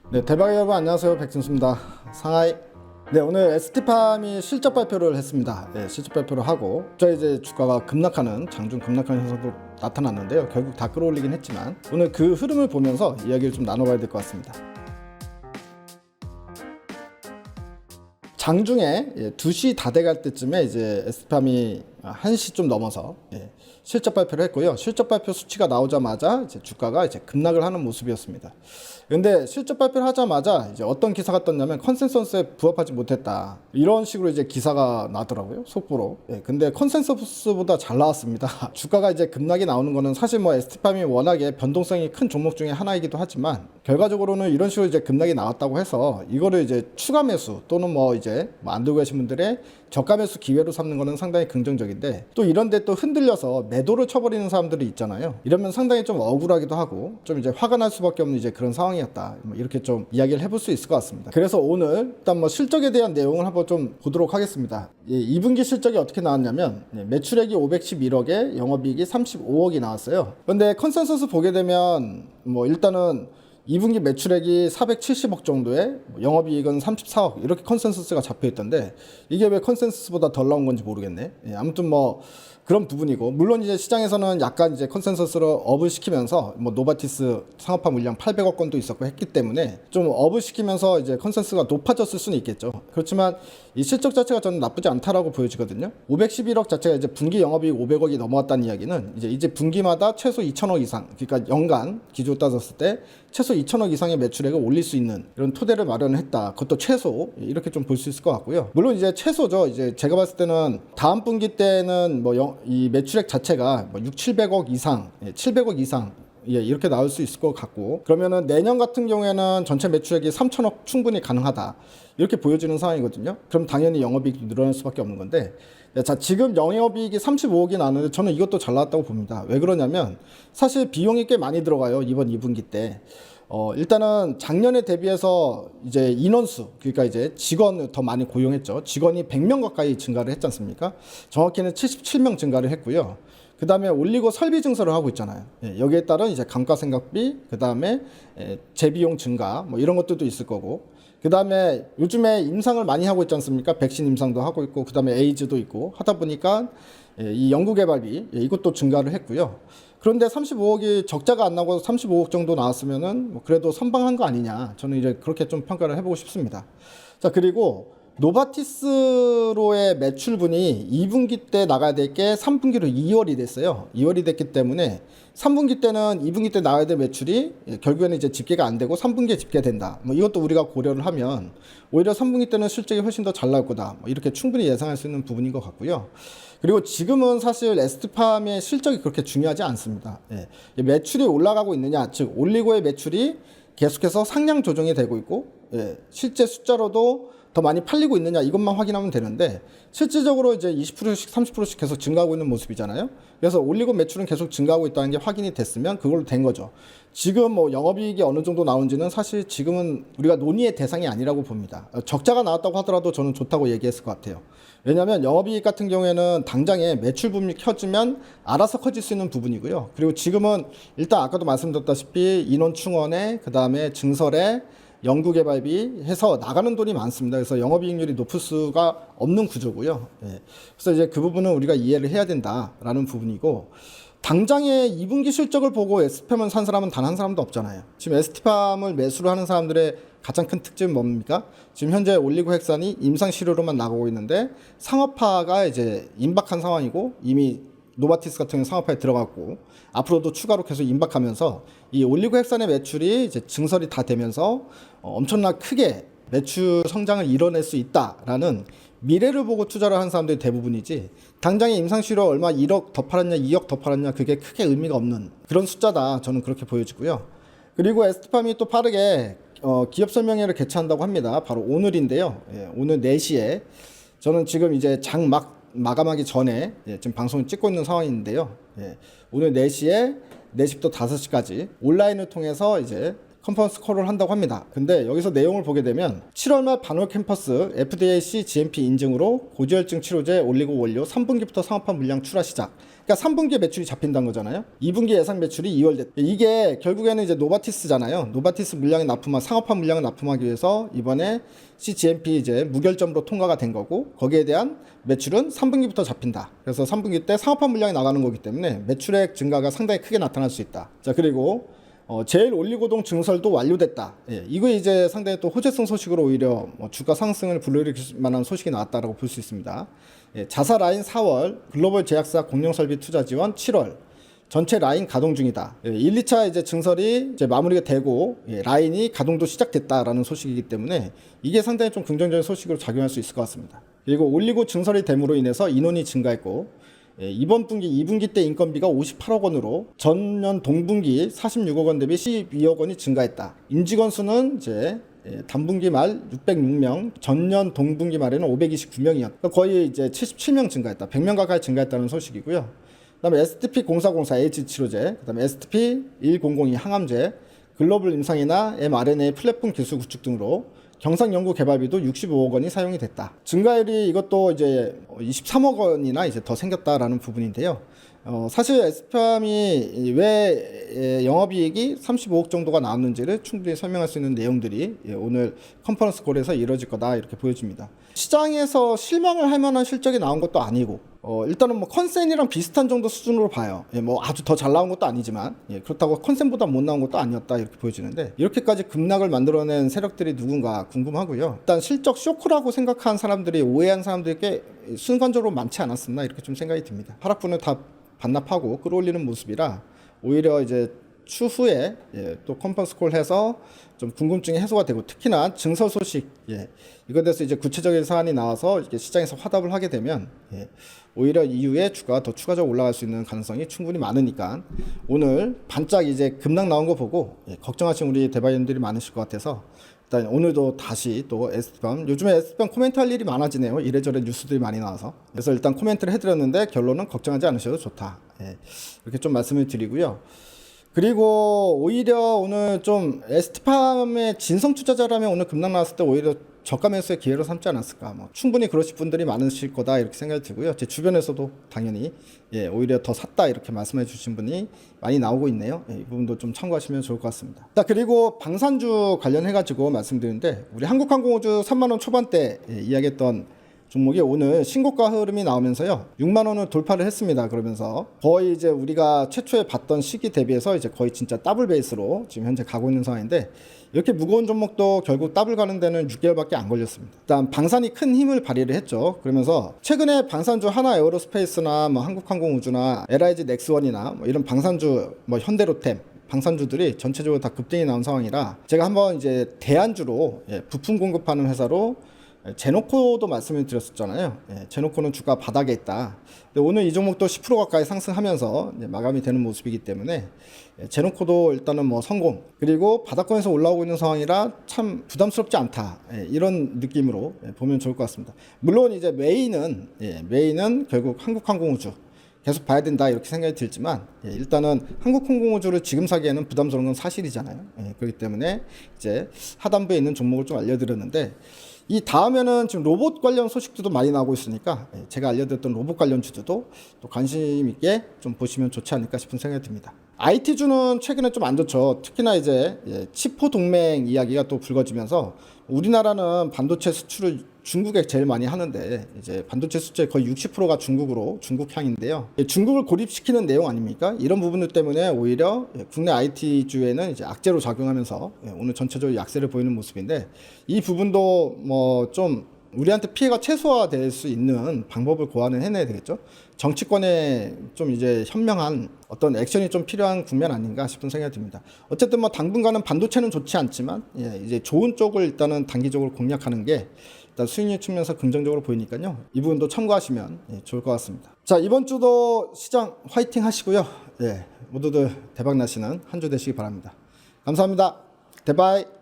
네, 대박 여러분 안녕하세요. 백진수입니다. 상하이. 네, 오늘 ST팜이 실적 발표를 했습니다. 네, 실적 발표를 하고 이제 주가가 급락하는 장중 급락하는 현상도 나타났는데요. 결국 다 끌어올리긴 했지만 오늘 그 흐름을 보면서 이야기를 좀 나눠봐야 될 것 같습니다. 장중에 2시 다 돼갈 때쯤에 이제 ST팜이 1시 좀 넘어서 실적 발표를 했고요. 실적 발표 수치가 나오자마자 이제 주가가 이제 급락을 하는 모습이었습니다. 근데 실적 발표를 하자마자 이제 어떤 기사가 떴냐면 컨센서스에 부합하지 못했다. 이런 식으로 이제 기사가 나더라고요. 속보로. 근데 컨센서스보다 잘 나왔습니다. 주가가 이제 급락이 나오는 거는 사실 뭐 ST팜이 워낙에 변동성이 큰 종목 중에 하나이기도 하지만 결과적으로는 이런 식으로 이제 급락이 나왔다고 해서 이거를 이제 추가 매수 또는 뭐 이제 안 들고 계신 분들의 저가 매수 기회로 삼는 거는 상당히 긍정적인데 또 이런데 또 흔들려서 매도를 쳐버리는 사람들이 있잖아요. 이러면 상당히 좀 억울하기도 하고 좀 이제 화가 날 수밖에 없는 이제 그런 상황이었다. 뭐 이렇게 좀 이야기를 해볼 수 있을 것 같습니다. 그래서 오늘 일단 뭐 실적에 대한 내용을 한번 좀 보도록 하겠습니다. 2분기 실적이 어떻게 나왔냐면 매출액이 511억에 영업이익이 35억이 나왔어요. 그런데 컨센서스 보게 되면 뭐 일단은 2분기 매출액이 470억 정도에 영업이익은 34억 이렇게 컨센서스가 잡혀 있던데 이게 왜 컨센서스보다 덜 나온 건지 모르겠네. 아무튼 뭐 그런 부분이고 물론 이제 시장에서는 약간 이제 컨센서스를 업을 시키면서 뭐 노바티스 상업화 물량 800억 건도 있었고 했기 때문에 좀 업을 시키면서 이제 컨센서스가 높아졌을 수는 있겠죠. 그렇지만 이 실적 자체가 저는 나쁘지 않다라고 보여지거든요. 511억 자체가 이제 분기 영업이익 500억이 넘어왔다는 이야기는 이제 분기마다 최소 2천억 이상 그러니까 연간 기준으로 따졌을 때 최소 2천억 이상의 매출액을 올릴 수 있는 이런 토대를 마련을 했다. 그것도 최소 이렇게 좀 볼 수 있을 것 같고요. 물론 이제 최소죠. 이제 제가 봤을 때는 다음 분기 때는 뭐 이 매출액 자체가 뭐 6, 700억 이상, 700억 이상 이렇게 나올 수 있을 것 같고 그러면은 내년 같은 경우에는 전체 매출액이 3천억 충분히 가능하다. 이렇게 보여지는 상황이거든요. 그럼 당연히 영업이익이 늘어날 수밖에 없는 건데 자 지금 영업이익이 35억이 나왔는데 저는 이것도 잘 나왔다고 봅니다. 왜 그러냐면 사실 비용이 꽤 많이 들어가요. 이번 2분기 때. 일단은 작년에 대비해서 이제 인원수, 그러니까 이제 직원을 더 많이 고용했죠. 직원이 100명 가까이 증가를 했지 않습니까? 정확히는 77명 증가를 했고요. 그 다음에 올리고 설비 증설을 하고 있잖아요. 여기에 따른 이제 감가상각비, 그 다음에 재비용 증가, 뭐 이런 것들도 있을 거고. 그 다음에 요즘에 임상을 많이 하고 있지 않습니까? 백신 임상도 하고 있고, 그 다음에 에이즈도 있고 하다 보니까 이 연구개발비 이것도 증가를 했고요. 그런데 35억이 적자가 안 나고 35억 정도 나왔으면은 뭐 그래도 선방한 거 아니냐. 저는 이제 그렇게 좀 평가를 해보고 싶습니다. 자, 그리고 노바티스로의 매출분이 2분기 때 나가야 될 게 3분기로 2월이 됐어요. 2월이 됐기 때문에 3분기 때는 2분기 때 나와야 될 매출이 결국에는 이제 집계가 안 되고 3분기에 집계된다. 뭐 이것도 우리가 고려를 하면 오히려 3분기 때는 실적이 훨씬 더 잘 나올 거다. 뭐 이렇게 충분히 예상할 수 있는 부분인 것 같고요. 그리고 지금은 사실 ST팜의 실적이 그렇게 중요하지 않습니다. 매출이 올라가고 있느냐, 즉 올리고의 매출이 계속해서 상향 조정이 되고 있고 실제 숫자로도 더 많이 팔리고 있느냐 이것만 확인하면 되는데 실질적으로 이제 20%씩 30%씩 계속 증가하고 있는 모습이잖아요. 그래서 올리고 매출은 계속 증가하고 있다는 게 확인이 됐으면 그걸로 된 거죠. 지금 뭐 영업이익이 어느 정도 나온지는 사실 지금은 우리가 논의의 대상이 아니라고 봅니다. 적자가 나왔다고 하더라도 저는 좋다고 얘기했을 것 같아요. 왜냐하면 영업이익 같은 경우에는 당장에 매출 부분이 켜지면 알아서 커질 수 있는 부분이고요. 그리고 지금은 일단 아까도 말씀드렸다시피 인원 충원에 그 다음에 증설에 연구개발비 해서 나가는 돈이 많습니다. 그래서 영업이익률이 높을 수가 없는 구조고요. 그래서 이제 그 부분은 우리가 이해를 해야 된다라는 부분이고 당장의 2분기 실적을 보고 ST팜을 산 사람은 단 한 사람도 없잖아요. 지금 ST팜을 매수를 하는 사람들의 가장 큰 특징은 뭡니까? 지금 현재 올리고핵산이 임상 실효로만 나가고 있는데 상업화가 이제 임박한 상황이고 이미 노바티스 같은 경우는 상업화에 들어갔고 앞으로도 추가로 계속 임박하면서 이 올리고핵산의 매출이 이제 증설이 다 되면서 엄청나 크게 매출 성장을 이뤄낼 수 있다라는 미래를 보고 투자를 하는 사람들이 대부분이지 당장의 임상실효 얼마 1억 더 팔았냐 2억 더 팔았냐 그게 크게 의미가 없는 그런 숫자다. 저는 그렇게 보여지고요. 그리고 ST팜이 또 빠르게 기업 설명회를 개최한다고 합니다. 바로 오늘인데요. 오늘 4시에 저는 지금 이제 장 마감하기 전에 지금 방송을 찍고 있는 상황인데요. 오늘 4시에 4시부터 5시까지 온라인을 통해서 이제 컨퍼런스 콜을 한다고 합니다. 근데 여기서 내용을 보게 되면 7월 말 반월 캠퍼스 FDA-C GMP 인증으로 고지혈증 치료제 올리고 원료 3분기부터 상업화 물량 출하 시작. 그러니까 3분기에 매출이 잡힌다는 거잖아요. 2분기 예상 매출이 2월 됐. 이게 결국에는 이제 노바티스잖아요. 노바티스 물량을 상업화 물량을 납품하기 위해서 이번에 CGMP 이제 무결점으로 통과가 된 거고, 거기에 대한 매출은 3분기부터 잡힌다. 그래서 3분기 때 상업화 물량이 나가는 거기 때문에 매출액 증가가 상당히 크게 나타날 수 있다. 자, 그리고 제일 올리고동 증설도 완료됐다. 예, 이거 이제 상당히 또 호재성 소식으로 오히려 주가 상승을 불러일으킬 만한 소식이 나왔다라고 볼 수 있습니다. 예, 자사 라인 4월, 글로벌 제약사 공룡 설비 투자 지원 7월, 전체 라인 가동 중이다. 예, 1, 2차 이제 증설이 이제 마무리가 되고, 예, 라인이 가동도 시작됐다라는 소식이기 때문에 이게 상당히 좀 긍정적인 소식으로 작용할 수 있을 것 같습니다. 그리고 올리고 증설이 됨으로 인해서 인원이 증가했고, 예, 이번 분기 2분기 때 인건비가 58억 원으로 전년 동분기 46억 원 대비 12억 원이 증가했다. 임직원 수는 이제 단분기 말 606명, 전년 동분기 말에는 529명이었다. 그러니까 거의 이제 77명 증가했다. 100명 가까이 증가했다는 소식이고요. 그다음에 STP-0404 H 치료제, 그다음에 STP-1002 항암제, 글로벌 임상이나 mRNA 플랫폼 기술 구축 등으로 경상 연구 개발비도 65억 원이 사용이 됐다. 증가율이 이것도 이제 23억 원이나 이제 더 생겼다라는 부분인데요. 사실 에스팜이 왜 영업이익이 35억 정도가 나왔는지를 충분히 설명할 수 있는 내용들이 오늘 컨퍼런스 콜에서 이루어질 거다 이렇게 보여집니다. 시장에서 실망을 할 만한 실적이 나온 것도 아니고, 일단은 뭐 컨센이랑 비슷한 정도 수준으로 봐요. 뭐 아주 더 잘 나온 것도 아니지만, 그렇다고 컨센보다 못 나온 것도 아니었다 이렇게 보여지는데, 이렇게까지 급락을 만들어낸 세력들이 누군가 궁금하고요. 일단 실적 쇼크라고 생각한 사람들이, 오해한 사람들이 꽤 순간적으로 많지 않았었나 이렇게 좀 생각이 듭니다. 하락분을 다 반납하고 끌어올리는 모습이라 오히려 이제 추후에 또 컨퍼런스 콜 해서 좀 궁금증이 해소가 되고, 특히나 증설 소식, 이거에 대해서 이제 구체적인 사안이 나와서 이게 시장에서 화답을 하게 되면 오히려 이후에 주가가 더 추가적으로 올라갈 수 있는 가능성이 충분히 많으니까, 오늘 반짝 이제 급락 나온 거 보고 걱정하시는 우리 대바이님들이 많으실 것 같아서 일단 오늘도 다시 또 에스팜, 요즘에 에스팜 코멘트 할 일이 많아지네요. 이래저래 뉴스들이 많이 나와서. 그래서 일단 코멘트를 해드렸는데 결론은 걱정하지 않으셔도 좋다. 이렇게 좀 말씀을 드리고요. 그리고 오히려 오늘 좀 에스팜의 진성 투자자라면 오늘 급락 나왔을 때 오히려 저가 매수의 기회로 삼지 않았을까. 뭐 충분히 그러실 분들이 많으실 거다 이렇게 생각이 들고요. 제 주변에서도 당연히 오히려 더 샀다 이렇게 말씀해 주신 분이 많이 나오고 있네요. 이 부분도 좀 참고하시면 좋을 것 같습니다. 자, 그리고 방산주 관련해 가지고 말씀드리는데, 우리 한국항공우주 3만 원 초반대 이야기했던 종목이 오늘 신고가 흐름이 나오면서요 6만 원을 돌파를 했습니다. 그러면서 거의 이제 우리가 최초에 봤던 시기 대비해서 이제 거의 진짜 더블 베이스로 지금 현재 가고 있는 상황인데, 이렇게 무거운 종목도 결국 더블 가는 데는 6개월밖에 안 걸렸습니다. 일단 방산이 큰 힘을 발휘를 했죠. 그러면서 최근에 방산주 하나 에어로스페이스나 뭐 한국항공우주나 LIG 넥스원이나 뭐 이런 방산주, 뭐 현대로템 방산주들이 전체적으로 다 급등이 나온 상황이라, 제가 한번 이제 대안주로 부품 공급하는 회사로 제노코도 말씀을 드렸었잖아요. 제노코는 주가 바닥에 있다. 근데 오늘 이 종목도 10% 가까이 상승하면서 마감이 되는 모습이기 때문에 제노코도 일단은 뭐 성공, 그리고 바닥권에서 올라오고 있는 상황이라 참 부담스럽지 않다, 이런 느낌으로 보면 좋을 것 같습니다. 물론 이제 메인은 결국 한국항공우주 계속 봐야 된다 이렇게 생각이 들지만, 일단은 한국항공우주를 지금 사기에는 부담스러운 건 사실이잖아요. 그렇기 때문에 이제 하단부에 있는 종목을 좀 알려드렸는데, 이 다음에는 지금 로봇 관련 소식들도 많이 나오고 있으니까 제가 알려드렸던 로봇 관련 주들도 또 관심 있게 좀 보시면 좋지 않을까 싶은 생각이 듭니다. IT주는 최근에 좀 안 좋죠. 특히나 이제 치포 동맹 이야기가 또 불거지면서, 우리나라는 반도체 수출을 중국에 제일 많이 하는데 이제 반도체 수출의 거의 60%가 중국향인데요. 중국을 고립시키는 내용 아닙니까? 이런 부분들 때문에 오히려 국내 IT주에는 이제 악재로 작용하면서 오늘 전체적으로 약세를 보이는 모습인데, 이 부분도 뭐 좀 우리한테 피해가 최소화될 수 있는 방법을 고안을 해내야 되겠죠. 정치권에 좀 이제 현명한 어떤 액션이 좀 필요한 국면 아닌가 싶은 생각이 듭니다. 어쨌든 뭐 당분간은 반도체는 좋지 않지만 이제 좋은 쪽을 일단은 단기적으로 공략하는 게 일단 수익률 측면에서 긍정적으로 보이니까요. 이 부분도 참고하시면 좋을 것 같습니다. 자, 이번 주도 시장 화이팅 하시고요. 모두들 대박 나시는 한 주 되시기 바랍니다. 감사합니다. 대바이.